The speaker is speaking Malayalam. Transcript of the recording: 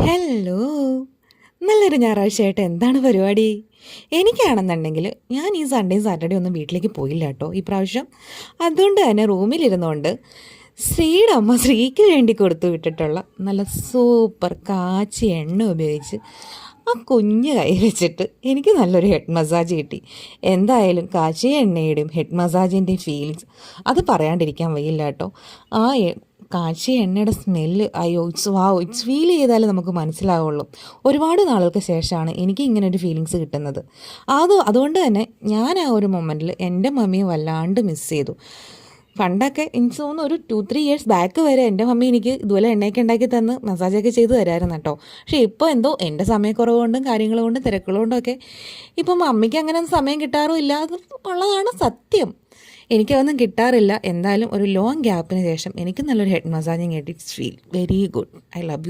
ഹലോ. നല്ലൊരു ഞായറാഴ്ചയായിട്ട് എന്താണ് പരിപാടി? എനിക്കാണെന്നുണ്ടെങ്കിൽ ഞാൻ ഈ സൺഡേയും സാറ്റർഡേ ഒന്നും വീട്ടിലേക്ക് പോയില്ല കേട്ടോ ഈ പ്രാവശ്യം. അതുകൊണ്ട് തന്നെ റൂമിലിരുന്നുകൊണ്ട് ശ്രീയുടെ അമ്മ ശ്രീക്ക് വേണ്ടി കൊടുത്തു വിട്ടിട്ടുള്ള നല്ല സൂപ്പർ കാച്ചി എണ്ണ ഉപയോഗിച്ച് ആ കുഞ്ഞ് കൈ വെച്ചിട്ട് എനിക്ക് നല്ലൊരു ഹെഡ് മസാജ് കിട്ടി. എന്തായാലും കാച്ചിയ എണ്ണയുടെയും ഹെഡ് മസാജിൻ്റെയും ഫീലിങ്സ് അത് പറയാണ്ടിരിക്കാൻ വയ്യില്ല കേട്ടോ. ആ കാച്ചിയ എണ്ണയുടെ സ്മെല്ല്, അയ്യോ ഇറ്റ്സ് ഫീൽ ചെയ്താലേ നമുക്ക് മനസ്സിലാവുള്ളൂ. ഒരുപാട് നാളുകൾക്ക് ശേഷമാണ് എനിക്ക് ഇങ്ങനെ ഒരു ഫീലിങ്സ് കിട്ടുന്നത്. അതുകൊണ്ട് തന്നെ ഞാൻ ആ ഒരു മൊമെൻറ്റിൽ എൻ്റെ മമ്മിയെ വല്ലാണ്ട് മിസ് ചെയ്തു. പണ്ടൊക്കെ എനിക്ക് തോന്നുന്നു ഒരു 2-3 ഇയേഴ്സ് ബാക്ക് വരെ എൻ്റെ മമ്മി എനിക്ക് ഇതുപോലെ എണ്ണയൊക്കെ ഉണ്ടാക്കി തന്ന് മസാജൊക്കെ ചെയ്ത് തരാമായിരുന്നു കേട്ടോ. പക്ഷേ ഇപ്പോൾ എന്തോ എൻ്റെ സമയക്കുറവ് കൊണ്ടും കാര്യങ്ങൾ കൊണ്ടും തിരക്കുകൾ കൊണ്ടൊക്കെ ഇപ്പം മമ്മിക്ക് അങ്ങനെ സമയം കിട്ടാറും ഇല്ല. അത് ഉള്ളതാണ് സത്യം. എനിക്കതൊന്നും കിട്ടാറില്ല. എന്തായാലും ഒരു ലോങ് ഗ്യാപ്പിന് ശേഷം എനിക്ക് നല്ലൊരു ഹെഡ് മസാജിങ് കിട്ടി. It's feel very good. I love you.